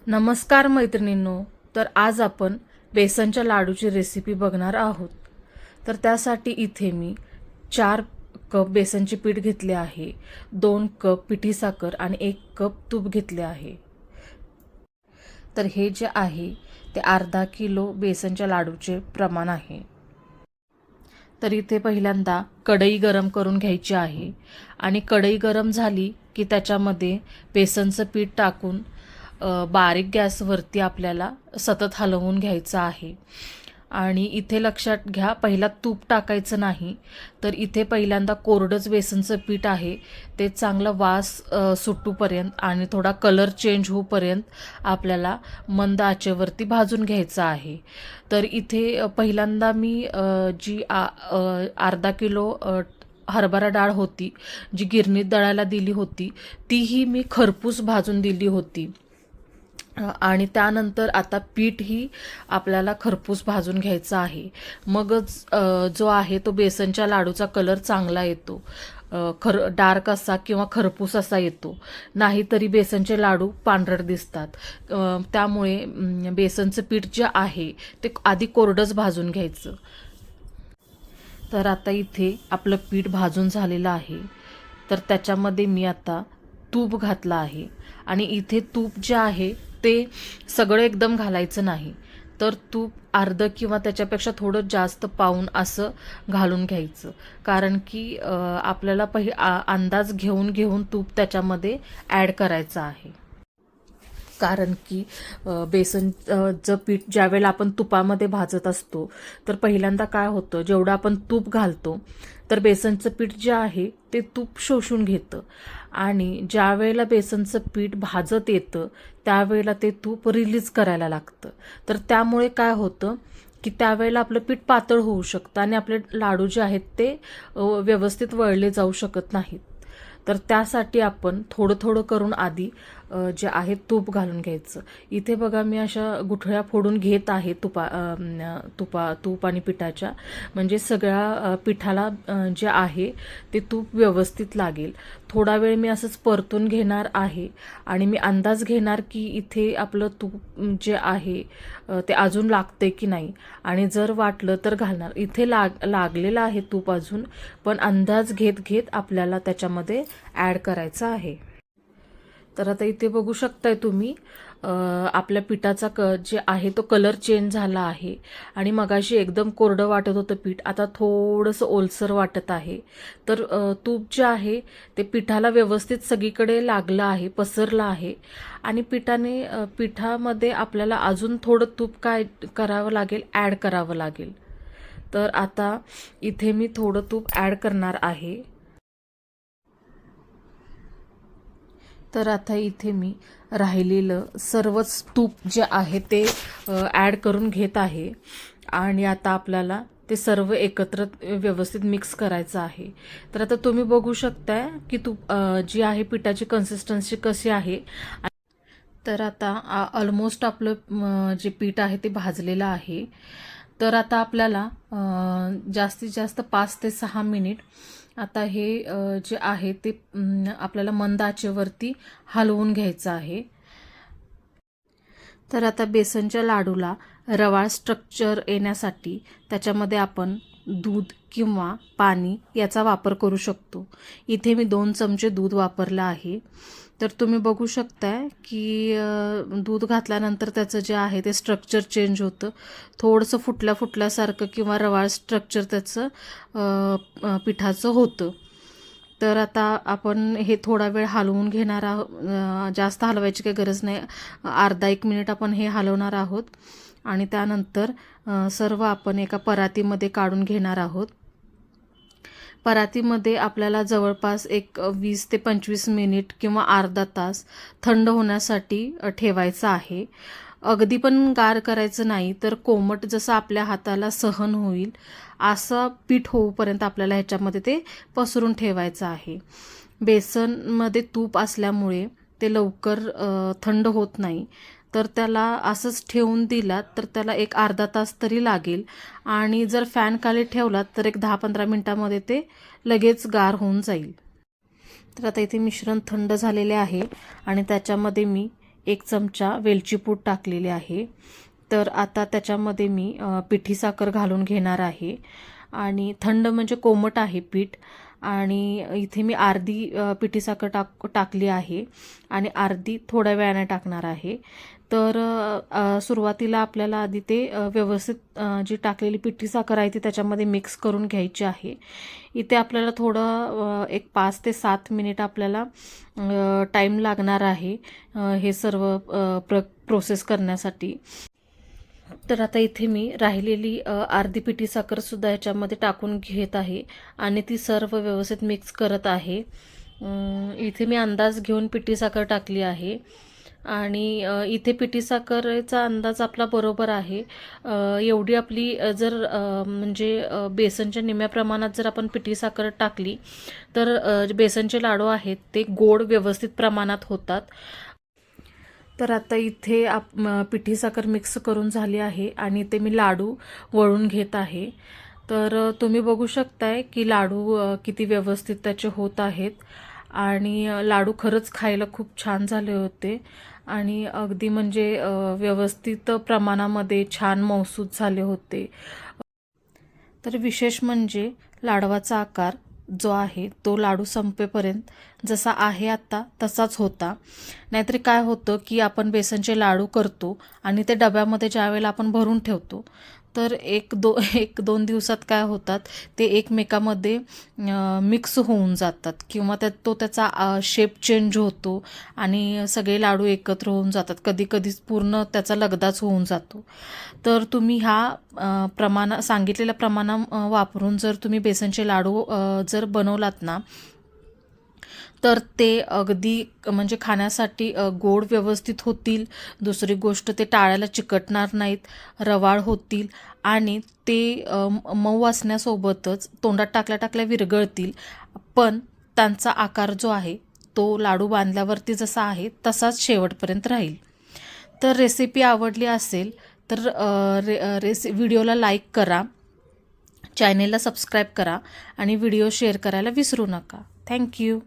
नमस्कार मैत्रिणींनो. तर आज आपण बेसनच्या लाडूची रेसिपी बघणार आहोत. तर त्यासाठी इथे मी 4 कप बेसनचे पीठ घेतले आहे, 2 कप पिठी साखर आणि 1 कप तूप घेतले आहे. तर हे जे आहे ते अर्धा किलो बेसनच्या लाडूचे प्रमाण आहे. तर इथे पहिल्यांदा कढई गरम करून घ्यायची आहे आणि कढई गरम झाली की त्याच्यामध्ये बेसनचं पीठ टाकून बारीक गॅसवरती आपल्याला सतत हलवून घ्यायचं आहे. आणि इथे लक्षात घ्या, पहिला तूप टाकायचं नाही. तर इथे पहिल्यांदा कोरडंच बेसनचं पीठ आहे ते चांगला वास सुटूपर्यंत आणि थोडा कलर चेंज होऊपर्यंत आपल्याला मंद आचेवरती भाजून घ्यायचं आहे. तर इथे पहिल्यांदा मी जी अर्धा किलो हरभरा डाळ होती जी गिरणीत दळायला दिली होती तीही मी खरपूस भाजून दिली होती. आणि त्यानंतर आता पीठही आपल्याला खरपूस भाजून घ्यायचं आहे. मगच जो आहे तो बेसनच्या लाडूचा कलर चांगला येतो. डार्क असा किंवा खरपूस असा येतो, नाहीतरी बेसनचे लाडू पांढरट दिसतात. त्यामुळे बेसनचं पीठ जे आहे ते आधी कोरडंच भाजून घ्यायचं. तर आता इथे आपलं पीठ भाजून झालेलं आहे. तर त्याच्यामध्ये मी आता तूप घातलं आहे आणि इथे तूप जे आहे ते सगळं एकदम घालायचं नाही, तर तूप अर्ध किंवा त्याच्यापेक्षा थोडं जास्त पाऊण असं घालून घ्यायचं. कारण की आपल्याला अंदाज घेऊन घेऊन तूप त्याच्यामध्ये ॲड करायचं आहे. कारण की बेसनचं पीठ ज्यावेळेला आपण तुपामध्ये भाजत असतो तर पहिल्यांदा काय होतं, जेवढं आपण तूप घालतो तर बेसनचं पीठ जे आहे ते तूप शोषून घेतं आणि ज्या वेळेला बेसनचं पीठ भाजत येतं त्यावेळेला ते तूप रिलीज करायला लागतं. तर त्यामुळे काय होतं की त्यावेळेला आपलं पीठ पातळ होऊ शकतं आणि आपले लाडू जे आहेत ते व्यवस्थित वळले जाऊ शकत नाहीत. तर त्यासाठी आपण थोडं थोडं करून आधी जे आहे तूप घालून घ्यायचं. इथे बघा मी अशा गुठळ्या फोडून घेत आहे तूप आणि पिठाच्या, म्हणजे सगळ्या पिठाला जे आहे ते तूप व्यवस्थित लागेल. थोडा वेळ मी असंच परतून घेणार आहे आणि मी अंदाज घेणार की इथे आपलं तूप जे आहे ते अजून लागते की नाही, आणि जर वाटलं तर घालणार. इथे लागलेलं आहे तूप अजून, पण अंदाज घेत घेत आपल्याला त्याच्यामध्ये ॲड करायचं आहे. तर आता इथे बघू शकताय तुम्ही आपल्या पिठाचा जे आहे तो कलर चेंज झाला आहे आणि मगाशी एकदम कोरडं वाटत होतं पीठ, आता थोडंसं ओलसर वाटत आहे. तर तूप जे आहे ते पिठाला व्यवस्थित सगळीकडे लागलं आहे, पसरलं आहे आणि पिठामध्ये आपल्याला अजून थोडं तूप काय करावं लागेल, ॲड करावं लागेल. तर आता इथे मी थोडं तूप ॲड करणार आहे. तर आता इथे मी राहिलेलं सर्वच तूप जे आहे ते ॲड करून घेत आहे आणि आता आपल्याला ते सर्व एकत्र व्यवस्थित मिक्स करायचं आहे. तर आता तुम्ही बघू शकताय की तूप जी आहे पिठाची कन्सिस्टन्सी कशी आहे. तर आता ऑलमोस्ट आपलं जे पीठ आहे ते भाजलेलं आहे. तर आता आपल्याला जास्तीत जास्त 5 ते 6 मिनिट आता हे जे आहे ते आपल्याला मंद आचेवरती हलवून घ्यायचं आहे. तर आता बेसनच्या लाडूला रवाळ स्ट्रक्चर येण्यासाठी त्याच्यामध्ये आपण दूध किंवा पाणी याचा वापर करू शकतो. इथे मी 2 चमचे दूध वापरलं आहे. तर तुम्ही बघू शकताय की दूध घातल्यानंतर त्याचं जे आहे ते स्ट्रक्चर चेंज होतं, थोडंसं फुटल्यासारखं किंवा रवाळ स्ट्रक्चर त्याचं पिठाचं होतं. तर आता आपण हे थोडा वेळ हलवून घेणार आहोत. जास्त हलवायची काही गरज नाही, अर्धा 1 मिनिट आपण हे हलवणार आहोत आणि त्यानंतर सर्व आपण एका परातीमध्ये काढून घेणार आहोत. परातीमध्ये आपल्याला जवळपास एक 20 ते 25 मिनिट किंवा अर्धा तास थंड होण्यासाठी ठेवायचं आहे. अगदी पण गार करायचं नाही, तर कोमट जसं आपल्या हाताला सहन होईल असं पीठ होऊपर्यंत आपल्याला ह्याच्यामध्ये ते पसरून ठेवायचं आहे. बेसनमध्ये तूप असल्यामुळे ते लवकर थंड होत नाही, तर त्याला असंच ठेवून दिलात तर त्याला एक अर्धा तास तरी लागेल आणि जर फॅन खाली ठेवलात तर एक 10-15 मिनिटामध्ये ते लगेच गार होऊन जाईल. तर आता इथे मिश्रण थंड झालेले आहे आणि त्याच्यामध्ये मी 1 चमचा वेलची पूड टाकलेली आहे. तर आता त्याच्यामध्ये मी पिठी साखर घालून घेणार आहे आणि थंड म्हणजे कोमट आहे पीठ. आणि इथे मी अर्धी पिठी साखर टाकली आहे आणि अर्धी थोड्या वेळाने टाकणार आहे. तर सुरुवातीला आपल्याला आधी ते व्यवस्थित जी टाकलेली पिठी साखर आहे ती त्याच्यामध्ये मिक्स करून घ्यायची आहे. इथे आपल्याला थोडं एक 5 ते 7 मिनिट आपल्याला टाईम लागणार आहे हे सर्व प्रोसेस करण्यासाठी. तर आता इथे मी राहिलेली अर्धी पिठी साखरसुद्धा ह्याच्यामध्ये टाकून घेत आहे आणि ती सर्व व्यवस्थित मिक्स करत आहे. इथे मी अंदाज घेऊन पिठी साखर टाकली आहे आणि इथे पिठी साखरेचा अंदाज आपला बरोबर आहे. एवढी आपली जर म्हणजे बेसनच्या निम्म्या प्रमाणात जर आपण पिठी साखर टाकली तर बेसनचे लाडू आहेत ते गोड व्यवस्थित प्रमाणात होतात. तर आता इथे पिठी साखर मिक्स करून झाली आहे आणि इथे मी लाडू वळून घेत आहे. तर तुम्ही बघू शकताय की लाडू किती व्यवस्थित त्याचे होत आहेत आणि लाडू खरंच खायला खूप छान झाले होते आणि अगदी म्हणजे व्यवस्थित प्रमाणामध्ये छान मऊसूत झाले होते. तर विशेष म्हणजे लाडवाचा आकार जो आहे तो लाडू संपेपर्यंत जसा आहे आता तसाच होता. नाहीतरी काय होतं की आपण बेसनचे लाडू करतो आणि ते डब्यामध्ये ज्यावेळेला आपण भरून ठेवतो तर एक दोन दिवसात काय होतात ते एकमेकामध्ये मिक्स होऊन जातात किंवा त्याचा शेप चेंज होतो आणि सगळे लाडू एकत्र होऊन जातात. कधी कधी पूर्ण त्याचा लगदाच होऊन जातो. तर तुम्ही सांगितलेल्या प्रमाणा वापरून जर तुम्ही बेसनचे लाडू जर बनवलात ना तर ते अगदी म्हणजे खाण्यासाठी गोड व्यवस्थित होतील. दुसरी गोष्ट ते टाळ्याला चिकटणार नाहीत, रवाळ होतील आणि ते मऊ असण्यासोबतच तोंडात टाकल्या विरघळतील. पण त्यांचा आकार जो आहे तो लाडू बांधल्यावरती जसा आहे तसाच शेवटपर्यंत राहील. तर रेसिपी आवडली असेल तर व्हिडिओला लाईक करा, चॅनेलला सबस्क्राईब करा आणि व्हिडिओ शेअर करायला विसरू नका. थँक्यू.